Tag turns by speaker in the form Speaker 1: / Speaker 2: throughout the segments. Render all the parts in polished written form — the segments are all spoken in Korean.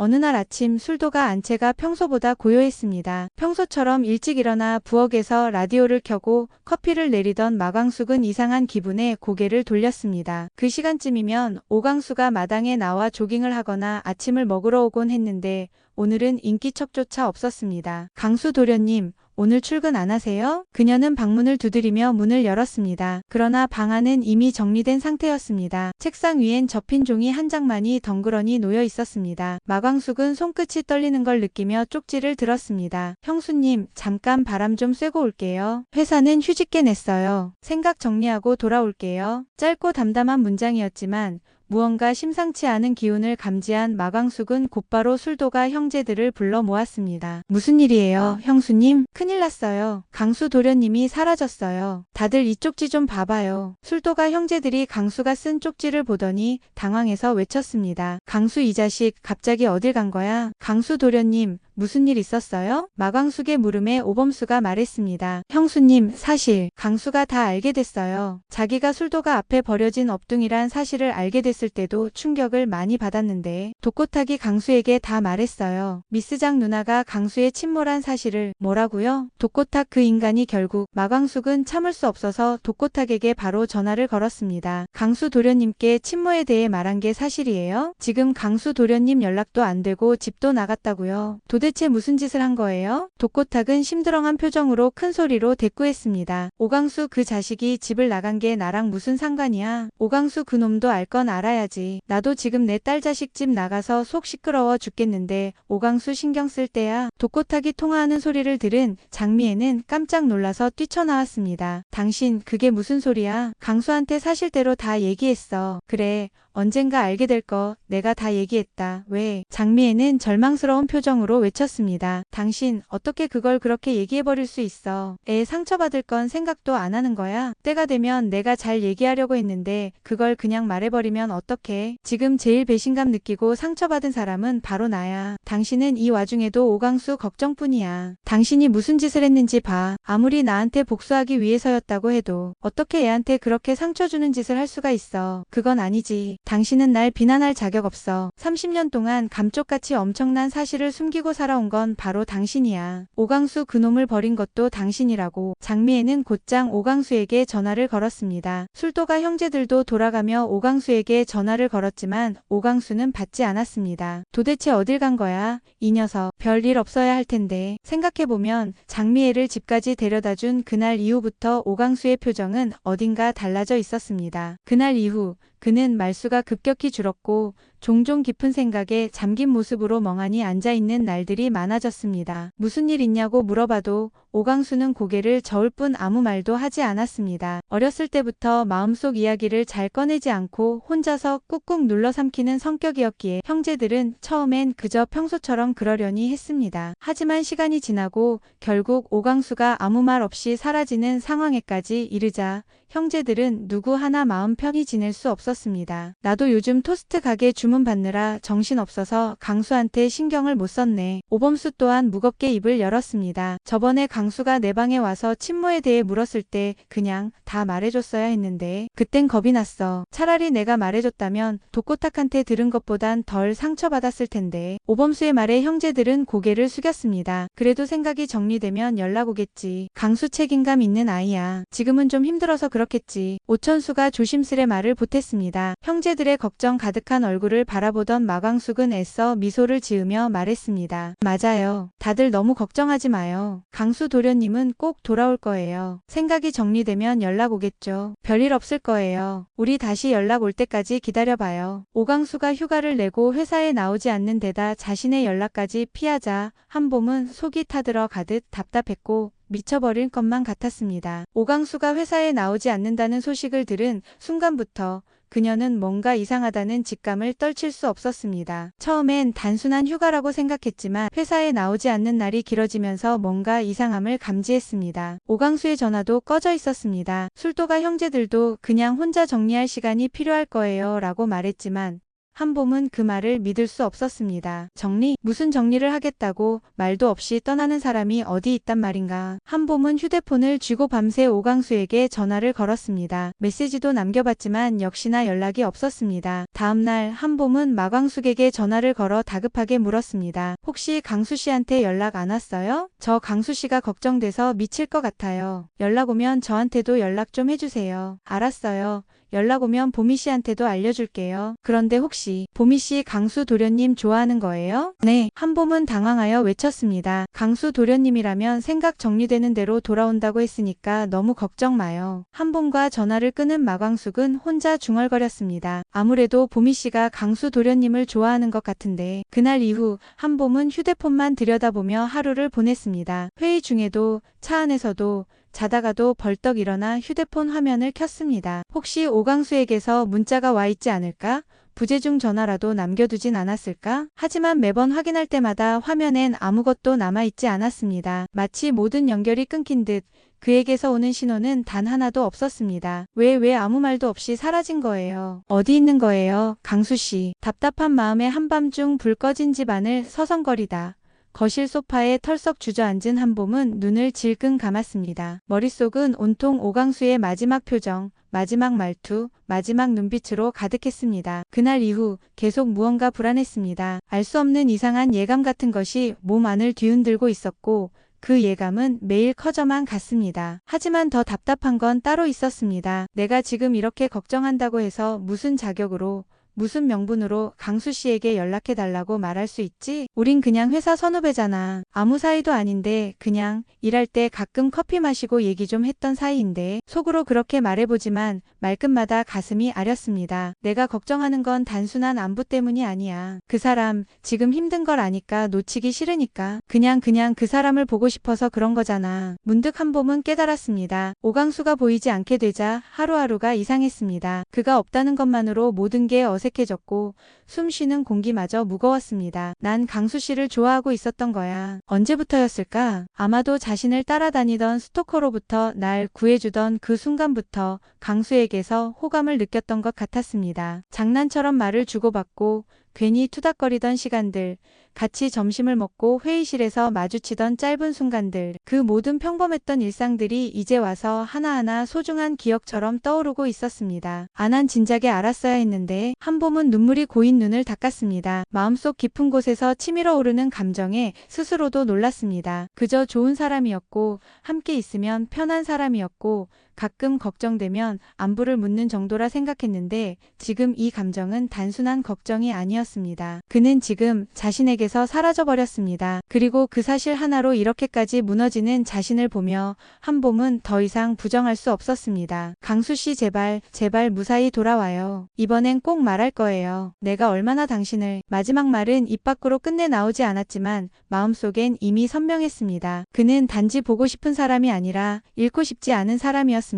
Speaker 1: 어느 날 아침 술도가 안채가 평소보다 고요했습니다. 평소처럼 일찍 일어나 부엌에서 라디오를 켜고 커피를 내리던 마광숙은 이상한 기분에 고개를 돌렸습니다. 그 시간쯤이면 오광수가 마당에 나와 조깅을 하거나 아침을 먹으러 오곤 했는데 오늘은 인기척조차 없었습니다. 강수 도련님, 오늘 출근 안 하세요? 그녀는 방문을 두드리며 문을 열었습니다. 그러나 방 안은 이미 정리된 상태였습니다. 책상 위엔 접힌 종이 한 장만이 덩그러니 놓여 있었습니다. 마광숙은 손끝이 떨리는 걸 느끼며 쪽지를 들었습니다. 형수님, 잠깐 바람 좀 쐬고 올게요. 회사는 휴직계 냈어요. 생각 정리하고 돌아올게요. 짧고 담담한 문장이었지만 무언가 심상치 않은 기운을 감지한 마광숙은 곧바로 술도가 형제들을 불러 모았습니다. 무슨 일이에요, 형수님? 큰일 났어요. 강수 도련님이 사라졌어요. 다들 이 쪽지 좀 봐봐요. 술도가 형제들이 강수가 쓴 쪽지를 보더니 당황해서 외쳤습니다. 강수 이 자식 갑자기 어딜 간 거야? 강수 도련님, 무슨 일 있었어요? 마광숙의 물음에 오범수가 말했습니다. 형수님, 사실 강수가 다 알게 됐어요. 자기가 술도가 앞에 버려진 업둥이란 사실을 알게 됐을 때도 충격을 많이 받았는데 독고탁이 강수에게 다 말했어요. 미스장 누나가 강수의 친모란 사실을. 뭐라고요? 독고탁 그 인간이. 결국 마광숙은 참을 수 없어서 독고탁에게 바로 전화를 걸었습니다. 강수 도련님께 친모에 대해 말한 게 사실이에요? 지금 강수 도련님 연락도 안 되고 집도 나갔다고요. 도대체 무슨 짓을 한 거예요? 독고탁은 심드렁한 표정으로 큰 소리로 대꾸했습니다. 오광수 그 자식이 집을 나간 게 나랑 무슨 상관이야? 오광수 그 놈도 알 건 알아야지. 나도 지금 내 딸 자식 집 나가서 속 시끄러워 죽겠는데 오광수 신경 쓸 때야. 독고탁이 통화하는 소리를 들은 장미애는 깜짝 놀라서 뛰쳐나왔습니다. 당신 그게 무슨 소리야? 강수한테 사실대로 다 얘기했어. 그래. 언젠가 알게 될 거 내가 다 얘기했다. 왜? 장미애는 절망스러운 표정으로 외쳤습니다. 당신 어떻게 그걸 그렇게 얘기해버릴 수 있어? 애 상처받을 건 생각도 안 하는 거야? 때가 되면 내가 잘 얘기하려고 했는데 그걸 그냥 말해버리면 어떡해? 지금 제일 배신감 느끼고 상처받은 사람은 바로 나야. 당신은 이 와중에도 오광수 걱정뿐이야. 당신이 무슨 짓을 했는지 봐. 아무리 나한테 복수하기 위해서였다고 해도 어떻게 애한테 그렇게 상처 주는 짓을 할 수가 있어? 그건 아니지. 당신은 날 비난할 자격 없어. 30년 동안 감쪽같이 엄청난 사실을 숨기고 살아온 건 바로 당신이야. 오광수 그놈을 버린 것도 당신이라고. 장미애는 곧장 오광수에게 전화를 걸었습니다. 술도가 형제들도 돌아가며 오광수에게 전화를 걸었지만 오광수는 받지 않았습니다. 도대체 어딜 간 거야? 이 녀석 별일 없어야 할 텐데. 생각해보면 장미애를 집까지 데려다준 그날 이후부터 오광수의 표정은 어딘가 달라져 있었습니다. 그날 이후 그는 말수가 급격히 줄었고 종종 깊은 생각에 잠긴 모습으로 멍하니 앉아있는 날들이 많아졌습니다. 무슨 일 있냐고 물어봐도 오광수는 고개를 저을 뿐 아무 말도 하지 않았습니다. 어렸을 때부터 마음속 이야기를 잘 꺼내지 않고 혼자서 꾹꾹 눌러 삼키는 성격이었기에 형제들은 처음엔 그저 평소처럼 그러려니 했습니다. 하지만 시간이 지나고 결국 오광수가 아무 말 없이 사라지는 상황에까지 이르자 형제들은 누구 하나 마음 편히 지낼 수 없었습니다. 나도 요즘 토스트 가게 주문 받느라 정신없어서 강수한테 신경을 못 썼네. 오범수 또한 무겁게 입을 열었습니다. 저번에 강수가 내 방에 와서 친모에 대해 물었을 때 그냥 다 말해줬어야 했는데 그땐 겁이 났어. 차라리 내가 말해줬다면 독고탁한테 들은 것보단 덜 상처받았을 텐데. 오범수의 말에 형제들은 고개를 숙였습니다. 그래도 생각이 정리되면 연락 오겠지. 강수 책임감 있는 아이야. 지금은 좀 힘들어서 그렇겠지. 오천수가 조심스레 말을 보탰습니다. 형제들의 걱정 가득한 얼굴을 바라보던 마광숙은 애써 미소를 지으며 말했습니다. 맞아요. 다들 너무 걱정하지 마요. 강수 도련님은 꼭 돌아올 거예요. 생각이 정리되면 연락 오겠죠. 별일 없을 거예요. 우리 다시 연락 올 때까지 기다려봐요. 오광수가 휴가를 내고 회사에 나오지 않는 데다 자신의 연락까지 피하자 한봄은 속이 타들어 가듯 답답했고 미쳐버릴 것만 같았습니다. 오광수가 회사에 나오지 않는다는 소식을 들은 순간부터 그녀는 뭔가 이상하다는 직감을 떨칠 수 없었습니다. 처음엔 단순한 휴가라고 생각했지만 회사에 나오지 않는 날이 길어지면서 뭔가 이상함을 감지했습니다. 오광수의 전화도 꺼져 있었습니다. 술도가 형제들도 그냥 혼자 정리할 시간이 필요할 거예요 라고 말했지만 한봄은 그 말을 믿을 수 없었습니다. 정리? 무슨 정리를 하겠다고 말도 없이 떠나는 사람이 어디 있단 말인가. 한봄은 휴대폰을 쥐고 밤새 오강수에게 전화를 걸었습니다. 메시지도 남겨봤지만 역시나 연락이 없었습니다. 다음날 한봄은 마광숙에게 전화를 걸어 다급하게 물었습니다. 혹시 강수씨한테 연락 안 왔어요? 저 강수씨가 걱정돼서 미칠 것 같아요. 연락 오면 저한테도 연락 좀 해주세요. 알았어요. 연락 오면 보미씨한테도 알려줄게요. 그런데 혹시 보미씨 강수 도련님 좋아하는 거예요? 네. 한봄은 당황하여 외쳤습니다. 강수 도련님이라면 생각 정리되는 대로 돌아온다고 했으니까 너무 걱정 마요. 한봄과 전화를 끊은 마광숙은 혼자 중얼거렸습니다. 아무래도 보미씨가 강수 도련님을 좋아하는 것 같은데. 그날 이후 한봄은 휴대폰만 들여다보며 하루를 보냈습니다. 회의 중에도 차 안에서도 자다가도 벌떡 일어나 휴대폰 화면을 켰습니다. 혹시 오강수에게서 문자가 와 있지 않을까? 부재중 전화라도 남겨두진 않았을까? 하지만 매번 확인할 때마다 화면엔 아무것도 남아있지 않았습니다. 마치 모든 연결이 끊긴 듯 그에게서 오는 신호는 단 하나도 없었습니다. 왜 아무 말도 없이 사라진 거예요? 어디 있는 거예요? 강수씨. 답답한 마음에 한밤중 불 꺼진 집 안을 서성거리다 거실 소파에 털썩 주저앉은 한봄은 눈을 질끈 감았습니다. 머릿속은 온통 오강수의 마지막 표정, 마지막 말투, 마지막 눈빛으로 가득했습니다. 그날 이후 계속 무언가 불안했습니다. 알 수 없는 이상한 예감 같은 것이 몸 안을 뒤흔들고 있었고 그 예감은 매일 커져만 갔습니다. 하지만 더 답답한 건 따로 있었습니다. 내가 지금 이렇게 걱정한다고 해서 무슨 자격으로 무슨 명분으로 강수씨에게 연락해달라고 말할 수 있지? 우린 그냥 회사 선후배잖아. 아무 사이도 아닌데 그냥 일할 때 가끔 커피 마시고 얘기 좀 했던 사이인데 속으로 그렇게 말해보지만 말끝마다 가슴이 아렸습니다. 내가 걱정하는 건 단순한 안부 때문이 아니야. 그 사람 지금 힘든 걸 아니까 놓치기 싫으니까 그냥 그 사람을 보고 싶어서 그런 거잖아. 문득 한봄은 깨달았습니다. 오강수가 보이지 않게 되자 하루하루가 이상했습니다. 그가 없다는 것만으로 모든 게 어색해졌고 숨 쉬는 공기마저 무거웠습니다. 난 강수씨를 좋아하고 있었던 거야. 언제부터였을까? 아마도 자신을 따라다니던 스토커로부터 날 구해주던 그 순간부터 강수에게서 호감을 느꼈던 것 같았습니다. 장난처럼 말을 주고받고 괜히 투닥거리던 시간들, 같이 점심을 먹고 회의실에서 마주치던 짧은 순간들, 그 모든 평범했던 일상들이 이제 와서 하나하나 소중한 기억처럼 떠오르고 있었습니다. 안 진작에 알았어야 했는데. 한봄은 눈물이 고인 눈을 닦았습니다. 마음속 깊은 곳에서 치밀어 오르는 감정에 스스로도 놀랐습니다. 그저 좋은 사람이었고 함께 있으면 편한 사람이었고 가끔 걱정되면 안부를 묻는 정도라 생각했는데 지금 이 감정은 단순한 걱정이 아니었습니다. 그는 지금 자신에게서 사라져버렸습니다. 그리고 그 사실 하나로 이렇게까지 무너지는 자신을 보며 한봄은 더 이상 부정할 수 없었습니다. 강수씨 제발 무사히 돌아와요. 이번엔 꼭 말할 거예요. 내가 얼마나 당신을. 마지막 말은 입 밖으로 끝내 나오지 않았지만 마음속엔 이미 선명했습니다. 그는 단지 보고 싶은 사람이 아니라 잃고 싶지 않은 사람이었습니다.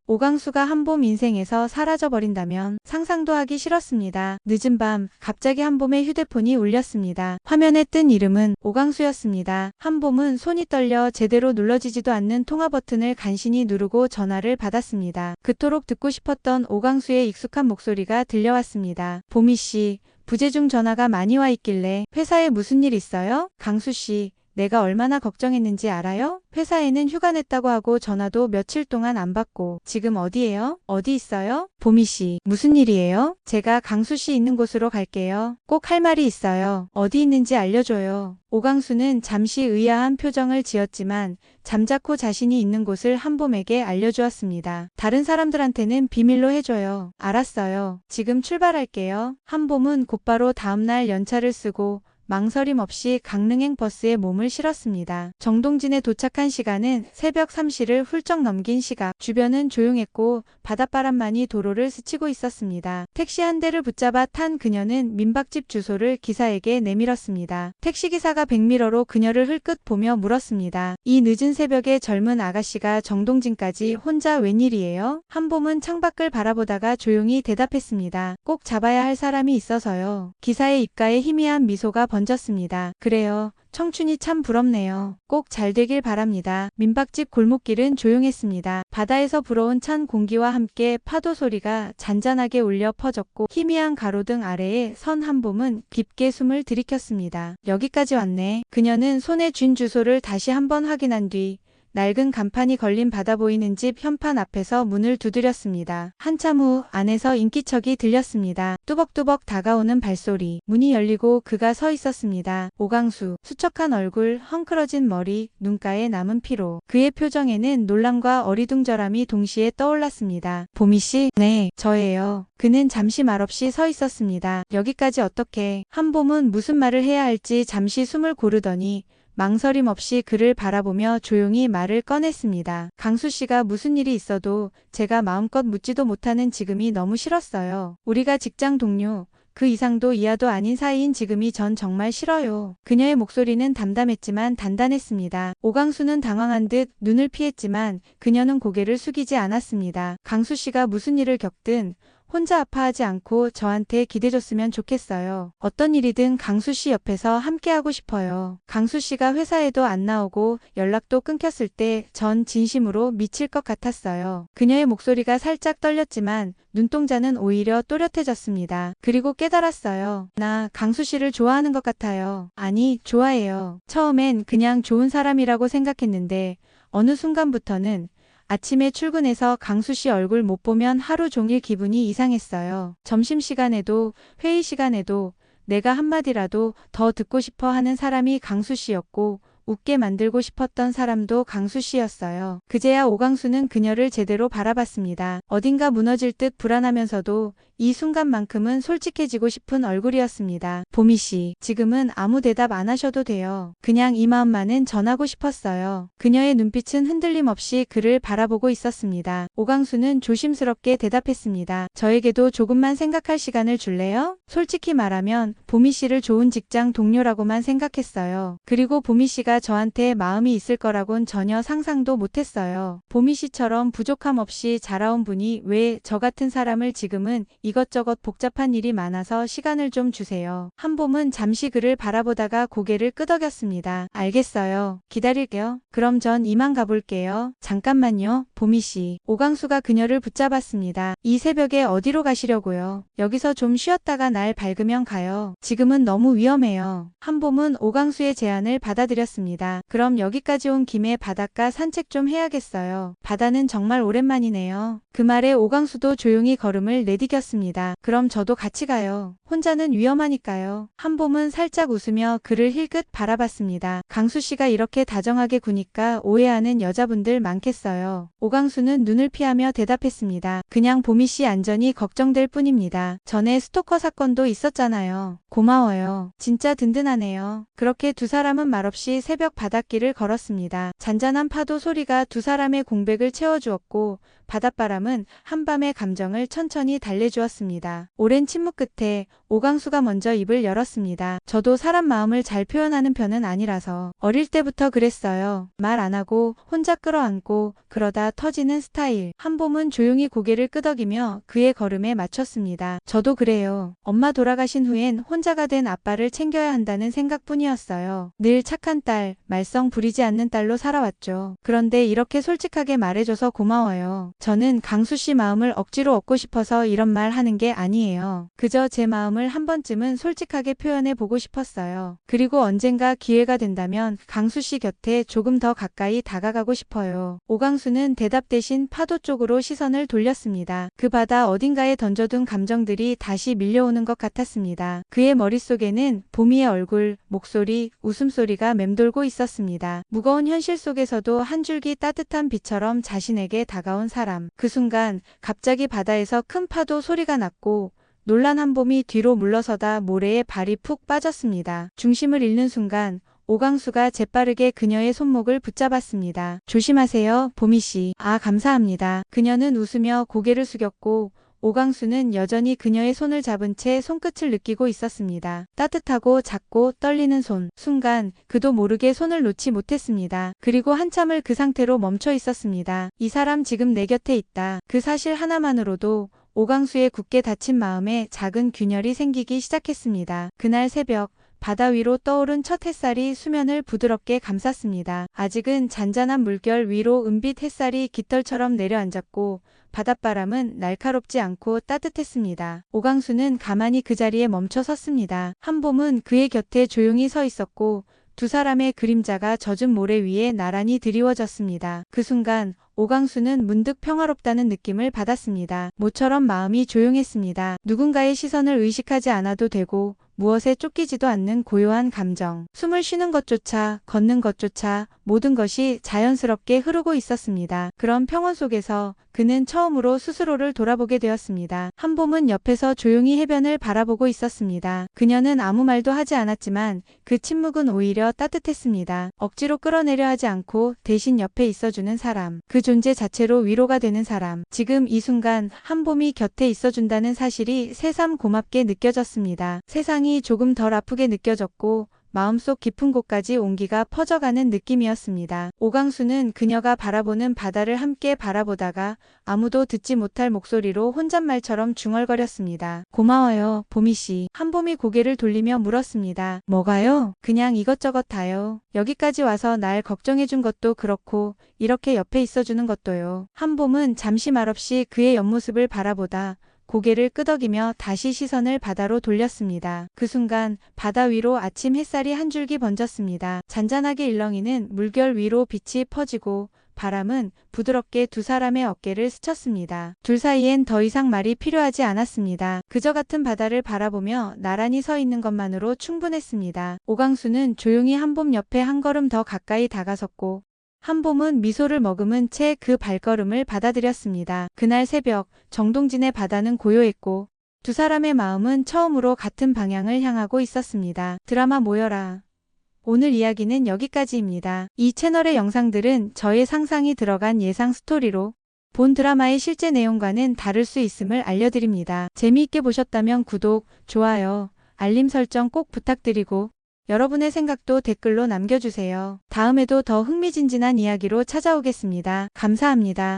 Speaker 1: 오강수가 한봄 인생에서 사라져버린다면 상상도 하기 싫었습니다. 늦은 밤 갑자기 한봄의 휴대폰이 울렸습니다. 화면에 뜬 이름은 오강수였습니다. 한봄은 손이 떨려 제대로 눌러지지도 않는 통화 버튼을 간신히 누르고 전화를 받았습니다. 그토록 듣고 싶었던 오강수의 익숙한 목소리가 들려왔습니다. 보미씨, 부재중 전화가 많이 와 있길래 회사에 무슨 일 있어요? 강수씨, 내가 얼마나 걱정했는지 알아요? 회사에는 휴가 냈다고 하고 전화도 며칠 동안 안 받고 지금 어디예요? 어디 있어요? 보미씨, 무슨 일이에요? 제가 강수씨 있는 곳으로 갈게요. 꼭 할 말이 있어요. 어디 있는지 알려줘요. 오강수는 잠시 의아한 표정을 지었지만 잠자코 자신이 있는 곳을 한봄에게 알려주었습니다. 다른 사람들한테는 비밀로 해줘요. 알았어요. 지금 출발할게요. 한봄은 곧바로 다음날 연차를 쓰고 망설임 없이 강릉행 버스에 몸을 실었습니다. 정동진에 도착한 시간은 새벽 3시를 훌쩍 넘긴 시각. 주변은 조용했고 바닷바람만이 도로를 스치고 있었습니다. 택시 한 대를 붙잡아 탄 그녀는 민박집 주소를 기사에게 내밀었습니다. 택시기사가 백미러로 그녀를 흘끗 보며 물었습니다. 이 늦은 새벽에 젊은 아가씨가 정동진까지 혼자 웬일이에요? 한봄은 창밖을 바라보다가 조용히 대답했습니다. 꼭 잡아야 할 사람이 있어서요. 기사의 입가에 희미한 미소가 번졌습니다. 그래요. 청춘이 참 부럽네요. 꼭 잘 되길 바랍니다. 민박집 골목길은 조용했습니다. 바다에서 불어온 찬 공기와 함께 파도 소리가 잔잔하게 울려 퍼졌고 희미한 가로등 아래에 선 한봄은 깊게 숨을 들이켰습니다. 여기까지 왔네. 그녀는 손에 쥔 주소를 다시 한번 확인한 뒤 낡은 간판이 걸린 바다 보이는 집 현판 앞에서 문을 두드렸습니다. 한참 후 안에서 인기척이 들렸습니다. 뚜벅뚜벅 다가오는 발소리. 문이 열리고 그가 서 있었습니다. 오강수. 수척한 얼굴, 헝클어진 머리, 눈가에 남은 피로. 그의 표정에는 놀람과 어리둥절함이 동시에 떠올랐습니다. 보미 씨? 네, 저예요. 그는 잠시 말없이 서 있었습니다. 여기까지 어떻게? 한봄은 무슨 말을 해야 할지 잠시 숨을 고르더니 망설임 없이 그를 바라보며 조용히 말을 꺼냈습니다. 강수 씨가 무슨 일이 있어도 제가 마음껏 묻지도 못하는 지금이 너무 싫었어요. 우리가 직장 동료, 그 이상도 이하도 아닌 사이인 지금이 전 정말 싫어요. 그녀의 목소리는 담담했지만 단단했습니다. 오강수는 당황한 듯 눈을 피했지만 그녀는 고개를 숙이지 않았습니다. 강수 씨가 무슨 일을 겪든 혼자 아파하지 않고 저한테 기대줬으면 좋겠어요. 어떤 일이든 강수 씨 옆에서 함께하고 싶어요. 강수 씨가 회사에도 안 나오고 연락도 끊겼을 때 전 진심으로 미칠 것 같았어요. 그녀의 목소리가 살짝 떨렸지만 눈동자는 오히려 또렷해졌습니다. 그리고 깨달았어요. 나 강수 씨를 좋아하는 것 같아요. 아니, 좋아해요. 처음엔 그냥 좋은 사람이라고 생각했는데 어느 순간부터는 아침에 출근해서 강수 씨 얼굴 못 보면 하루 종일 기분이 이상했어요. 점심시간에도 회의 시간에도 내가 한마디라도 더 듣고 싶어 하는 사람이 강수 씨였고 웃게 만들고 싶었던 사람도 강수 씨였어요. 그제야 오강수는 그녀를 제대로 바라봤습니다. 어딘가 무너질 듯 불안하면서도 이 순간만큼은 솔직해지고 싶은 얼굴이었습니다. 보미 씨, 지금은 아무 대답 안 하셔도 돼요. 그냥 이 마음만은 전하고 싶었어요. 그녀의 눈빛은 흔들림 없이 그를 바라보고 있었습니다. 오강수는 조심스럽게 대답했습니다. 저에게도 조금만 생각할 시간을 줄래요? 솔직히 말하면 보미 씨를 좋은 직장 동료라고만 생각했어요. 그리고 보미 씨가 저한테 마음이 있을 거라곤 전혀 상상도 못했어요. 보미 씨처럼 부족함 없이 자라온 분이 왜 저 같은 사람을 지금은 이것저것 복잡한 일이 많아서 시간을 좀 주세요. 한봄은 잠시 그를 바라보다가 고개를 끄덕였습니다. 알겠어요. 기다릴게요. 그럼 전 이만 가볼게요. 잠깐만요, 보미 씨. 오강수가 그녀를 붙잡았습니다. 이 새벽에 어디로 가시려고요? 여기서 좀 쉬었다가 날 밝으면 가요. 지금은 너무 위험해요. 한봄은 오강수의 제안을 받아들였습니다. 그럼 여기까지 온 김에 바닷가 산책 좀 해야겠어요. 바다는 정말 오랜만이네요. 그 말에 오강수도 조용히 걸음을 내디뎠습니다. 그럼 저도 같이 가요. 혼자는 위험하니까요. 한봄은 살짝 웃으며 그를 힐끗 바라봤습니다. 강수 씨가 이렇게 다정하게 구니까 오해하는 여자분들 많겠어요. 오강수는 눈을 피하며 대답했습니다. 그냥 보미 씨 안전이 걱정될 뿐입니다. 전에 스토커 사건도 있었잖아요. 고마워요. 진짜 든든하네요. 그렇게 두 사람은 말없이 새벽 바닷길을 걸었습니다. 잔잔한 파도 소리가 두 사람의 공백을 채워주었고 바닷바람은 한밤의 감정을 천천히 달래주었습니다. 오랜 침묵 끝에 오강수가 먼저 입을 열었습니다. 저도 사람 마음을 잘 표현하는 편은 아니라서 어릴 때부터 그랬어요. 말 안 하고 혼자 끌어안고 그러다 터지는 스타일. 한봄은 조용히 고개를 끄덕이며 그의 걸음에 맞췄습니다. 저도 그래요. 엄마 돌아가신 후엔 혼자가 된 아빠를 챙겨야 한다는 생각뿐이었어요. 늘 착한 딸, 말썽 부리지 않는 딸로 살아왔죠. 그런데 이렇게 솔직하게 말해줘서 고마워요. 저는 강수 씨 마음을 억지로 얻고 싶어서 이런 말 하는 게 아니에요. 그저 제 마음을 한 번쯤은 솔직하게 표현해 보고 싶었어요. 그리고 언젠가 기회가 된다면 강수 씨 곁에 조금 더 가까이 다가가고 싶어요. 오강수는 대답 대신 파도 쪽으로 시선을 돌렸습니다. 그 바다 어딘가에 던져둔 감정들이 다시 밀려오는 것 같았습니다. 그의 머릿속에는 보미의 얼굴, 목소리, 웃음소리가 맴돌고 있었습니다. 무거운 현실 속에서도 한 줄기 따뜻한 빛처럼 자신에게 다가온 사람. 그 순간 갑자기 바다에서 큰 파도 소리가 났고 놀란 한봄이 뒤로 물러서다 모래에 발이 푹 빠졌습니다. 중심을 잃는 순간 오강수가 재빠르게 그녀의 손목을 붙잡았습니다. 조심하세요, 보미 씨. 아, 감사합니다. 그녀는 웃으며 고개를 숙였고 오강수는 여전히 그녀의 손을 잡은 채 손끝을 느끼고 있었습니다. 따뜻하고 작고 떨리는 손. 순간 그도 모르게 손을 놓지 못했습니다. 그리고 한참을 그 상태로 멈춰 있었습니다. 이 사람 지금 내 곁에 있다. 그 사실 하나만으로도 오강수의 굳게 닫힌 마음에 작은 균열이 생기기 시작했습니다. 그날 새벽 바다 위로 떠오른 첫 햇살이 수면을 부드럽게 감쌌습니다. 아직은 잔잔한 물결 위로 은빛 햇살이 깃털처럼 내려앉았고 바닷바람은 날카롭지 않고 따뜻했습니다. 오강수는 가만히 그 자리에 멈춰 섰습니다. 한봄은 그의 곁에 조용히 서 있었고 두 사람의 그림자가 젖은 모래 위에 나란히 드리워졌습니다. 그 순간 오강수는 문득 평화롭다는 느낌을 받았습니다. 모처럼 마음이 조용했습니다. 누군가의 시선을 의식하지 않아도 되고 무엇에 쫓기지도 않는 고요한 감정. 숨을 쉬는 것조차 걷는 것조차 모든 것이 자연스럽게 흐르고 있었습니다. 그런 평온 속에서 그는 처음으로 스스로를 돌아보게 되었습니다. 한봄은 옆에서 조용히 해변을 바라보고 있었습니다. 그녀는 아무 말도 하지 않았지만 그 침묵은 오히려 따뜻했습니다. 억지로 끌어내려 하지 않고 대신 옆에 있어주는 사람. 그 존재 자체로 위로가 되는 사람. 지금 이 순간 한봄이 곁에 있어준다는 사실이 새삼 고맙게 느껴졌습니다. 세상이 조금 덜 아프게 느껴졌고 마음속 깊은 곳까지 온기가 퍼져가는 느낌이었습니다. 오강수는 그녀가 바라보는 바다를 함께 바라보다가 아무도 듣지 못할 목소리로 혼잣말처럼 중얼거렸습니다. 고마워요, 보미씨. 한봄이 고개를 돌리며 물었습니다. 뭐가요? 그냥 이것저것 다요. 여기까지 와서 날 걱정해준 것도 그렇고 이렇게 옆에 있어주는 것도요. 한봄은 잠시 말없이 그의 옆모습을 바라보다 고개를 끄덕이며 다시 시선을 바다로 돌렸습니다. 그 순간 바다 위로 아침 햇살이 한 줄기 번졌습니다. 잔잔하게 일렁이는 물결 위로 빛이 퍼지고 바람은 부드럽게 두 사람의 어깨를 스쳤습니다. 둘 사이엔 더 이상 말이 필요하지 않았습니다. 그저 같은 바다를 바라보며 나란히 서 있는 것만으로 충분했습니다. 오강수는 조용히 한봄 옆에 한 걸음 더 가까이 다가섰고 한봄은 미소를 머금은 채 그 발걸음을 받아들였습니다. 그날 새벽 정동진의 바다는 고요했고 두 사람의 마음은 처음으로 같은 방향을 향하고 있었습니다. 드라마 모여라. 오늘 이야기는 여기까지입니다. 이 채널의 영상들은 저의 상상이 들어간 예상 스토리로 본 드라마의 실제 내용과는 다를 수 있음을 알려드립니다. 재미있게 보셨다면 구독, 좋아요, 알림 설정 꼭 부탁드리고 여러분의 생각도 댓글로 남겨주세요. 다음에도 더 흥미진진한 이야기로 찾아오겠습니다. 감사합니다.